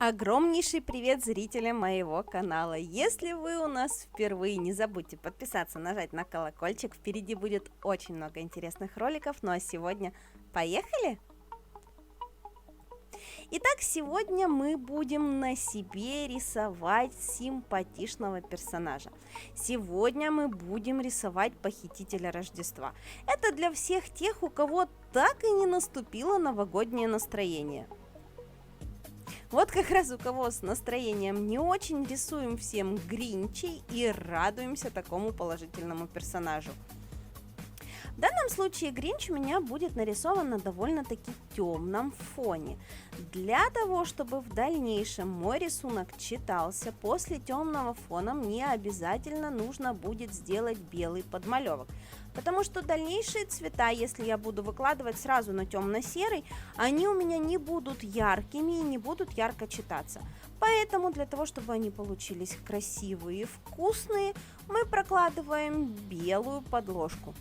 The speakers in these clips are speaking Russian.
Огромнейший привет зрителям моего канала! Если вы у нас впервые, не забудьте подписаться, нажать на колокольчик. Впереди будет очень много интересных роликов. Ну а сегодня поехали! Итак, сегодня мы будем на себе рисовать симпатичного персонажа. Сегодня мы будем рисовать похитителя Рождества. Это для всех тех, у кого так и не наступило новогоднее настроение. Вот как раз у кого с настроением не очень, рисуем всем Гринчей и радуемся такому положительному персонажу. В данном случае Гринч у меня будет нарисован на довольно-таки темном фоне. Для того, чтобы в дальнейшем мой рисунок читался, после темного фона мне обязательно нужно будет сделать белый подмалевок. Потому что дальнейшие цвета, если я буду выкладывать сразу на темно-серый, они у меня не будут яркими и не будут ярко читаться. Поэтому для того, чтобы они получились красивые и вкусные, мы прокладываем белую подложку.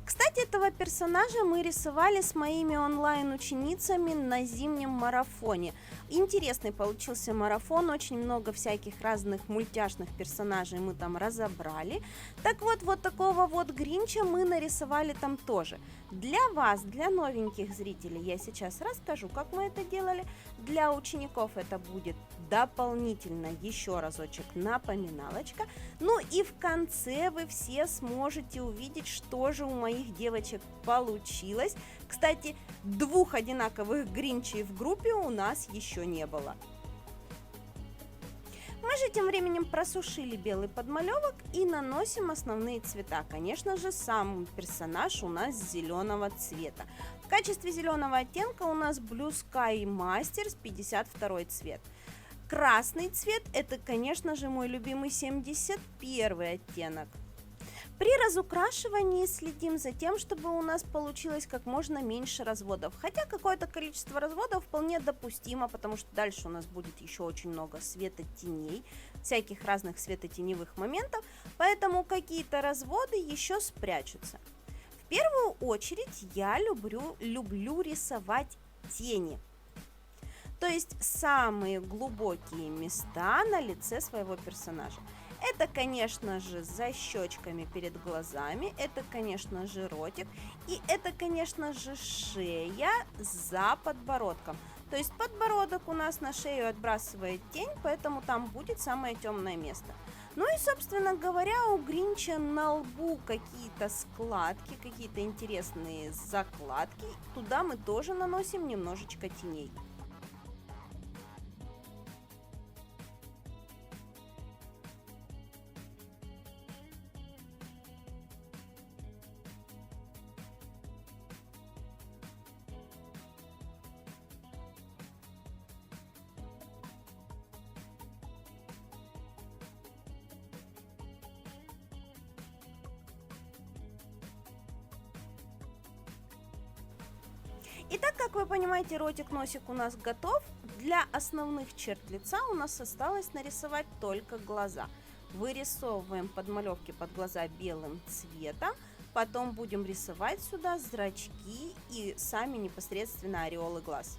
Кстати, этого персонажа мы рисовали с моими онлайн-ученицами на зимнем марафоне. Интересный получился марафон, очень много всяких разных мультяшных персонажей мы там разобрали. Так вот такого вот Гринча мы нарисовали там тоже. Для вас, для новеньких зрителей, я сейчас расскажу, как мы это делали. Для учеников это будет дополнительно еще разочек напоминалочка. Ну и в конце вы все сможете увидеть, что же у моих девочек получилось. Кстати, двух одинаковых Гринчей в группе у нас еще не было. Мы же тем временем просушили белый подмалевок и наносим основные цвета. Конечно же, сам персонаж у нас зеленого цвета. В качестве зеленого оттенка у нас Blue Sky Masters 52 цвет. Красный цвет – это, конечно же, мой любимый 71 оттенок. При разукрашивании следим за тем, чтобы у нас получилось как можно меньше разводов. Хотя какое-то количество разводов вполне допустимо, потому что дальше у нас будет еще очень много светотеней, всяких разных светотеневых моментов, поэтому какие-то разводы еще спрячутся. В первую очередь я люблю рисовать тени. То есть самые глубокие места на лице своего персонажа. Это, конечно же, за щечками перед глазами, это, конечно же, ротик, и это, конечно же, шея за подбородком. То есть подбородок у нас на шею отбрасывает тень, поэтому там будет самое темное место. Ну и, собственно говоря, у Гринча на лбу какие-то складки, какие-то интересные закладки. Туда мы тоже наносим немножечко теней. Итак, как вы понимаете, ротик, носик у нас готов. Для основных черт лица у нас осталось нарисовать только глаза. Вырисовываем подмалевки под глаза белым цветом. Потом будем рисовать сюда зрачки и сами непосредственно ореолы глаз.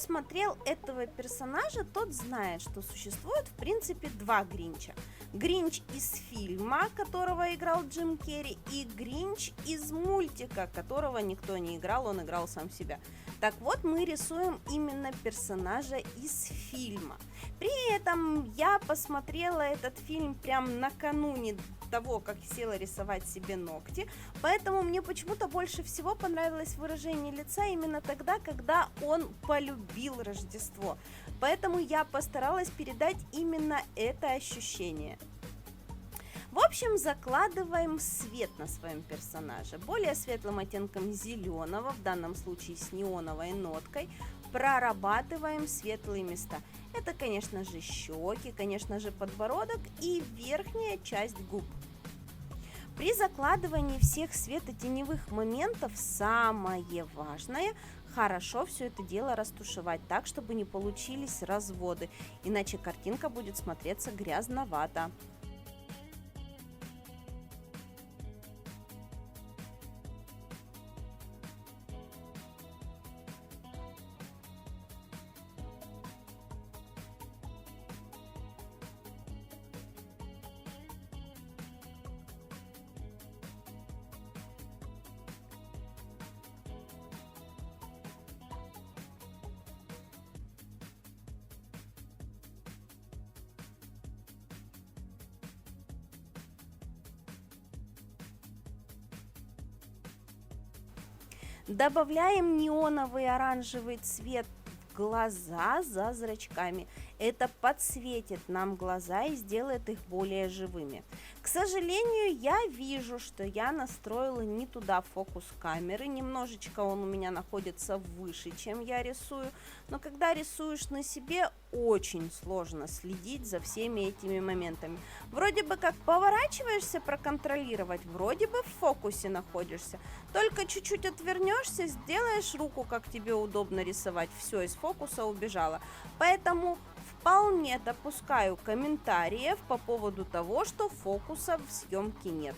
смотрел этого персонажа, тот знает, что существует в принципе два Гринча. Гринч из фильма, которого играл Джим Керри, и Гринч из мультика, которого никто не играл, он играл сам себя. Так вот, мы рисуем именно персонажа из фильма. При этом я посмотрела этот фильм прям накануне того, как села рисовать себе ногти, поэтому мне почему-то больше всего понравилось выражение лица именно тогда, когда он полюбил Рождество. Поэтому я постаралась передать именно это ощущение. В общем, закладываем свет на своем персонаже. Более светлым оттенком зеленого, в данном случае с неоновой ноткой, прорабатываем светлые места. Это, конечно же, щеки, конечно же, подбородок и верхняя часть губ. При закладывании всех светотеневых моментов самое важное – хорошо все это дело растушевать так, чтобы не получились разводы, иначе картинка будет смотреться грязновато. Добавляем неоновый оранжевый цвет в глаза за зрачками. Это подсветит нам глаза и сделает их более живыми. К сожалению, я вижу, что я настроила не туда фокус камеры. Немножечко он у меня находится выше, чем я рисую. Но когда рисуешь на себе, очень сложно следить за всеми этими моментами. Вроде бы как поворачиваешься проконтролировать, вроде бы в фокусе находишься. Только чуть-чуть отвернешься, сделаешь руку, как тебе удобно рисовать. Все, из фокуса убежала. Поэтому вполне допускаю комментариев по поводу того, что фокуса в съемке нет.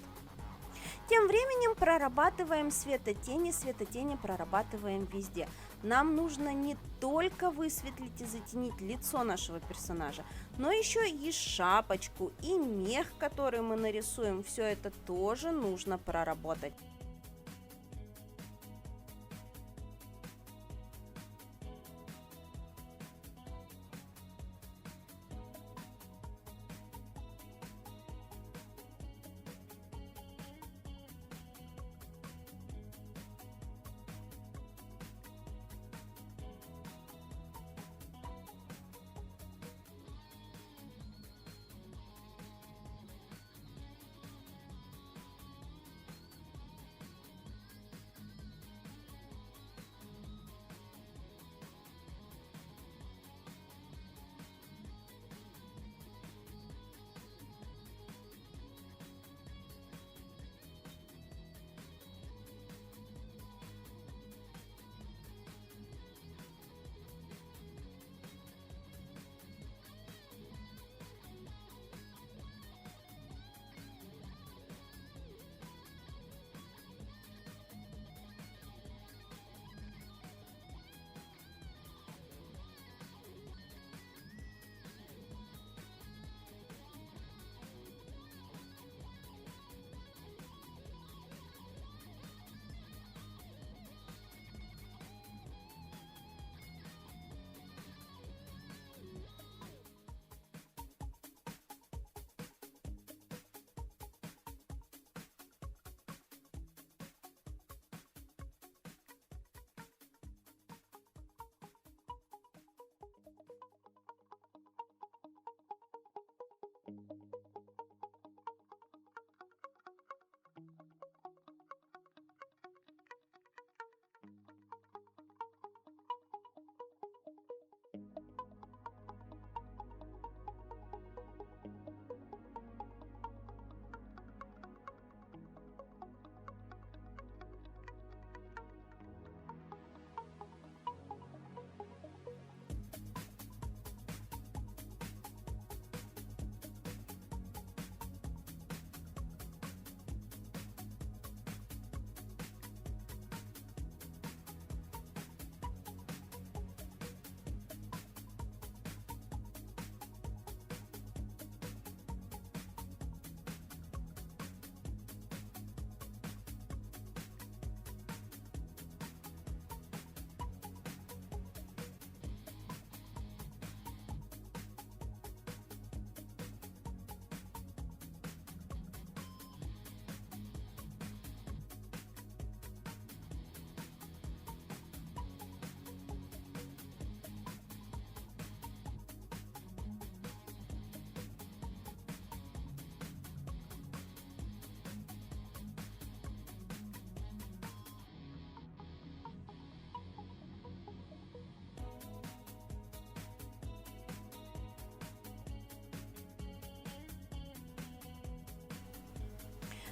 Тем временем прорабатываем светотени прорабатываем везде. Нам нужно не только высветлить и затенить лицо нашего персонажа, но еще и шапочку, и мех, который мы нарисуем. Все это тоже нужно проработать.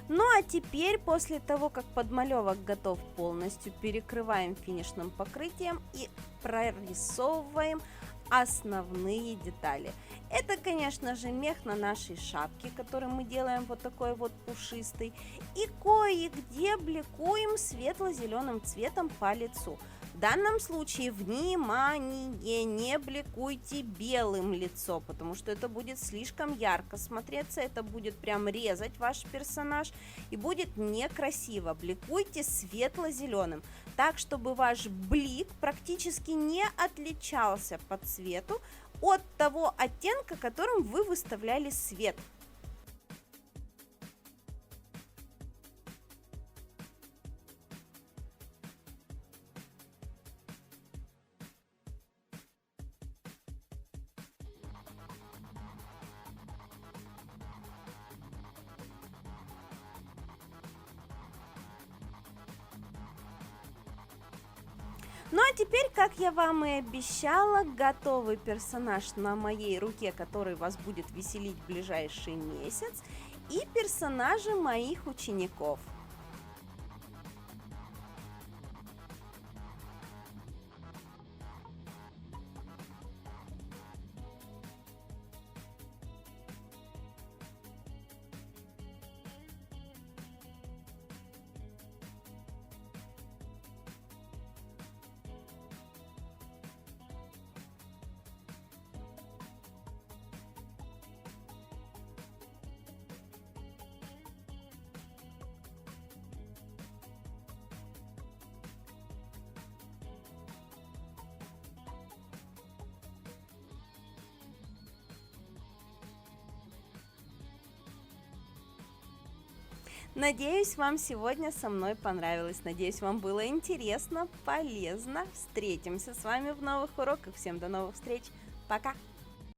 Ну а теперь, после того, как подмалевок готов полностью, перекрываем финишным покрытием и прорисовываем основные детали. Это, конечно же, мех на нашей шапке, который мы делаем вот такой вот пушистый, и кое-где бликуем светло-зеленым цветом по лицу. В данном случае, внимание, не бликуйте белым лицо, потому что это будет слишком ярко смотреться, это будет прям резать ваш персонаж и будет некрасиво. Бликуйте светло-зеленым, так, чтобы ваш блик практически не отличался по цвету от того оттенка, которым вы выставляли свет. Ну а теперь, как я вам и обещала, готовый персонаж на моей руке, который вас будет веселить в ближайший месяц, и персонажи моих учеников. Надеюсь, вам сегодня со мной понравилось. Надеюсь, вам было интересно, полезно. Встретимся с вами в новых уроках. Всем до новых встреч. Пока!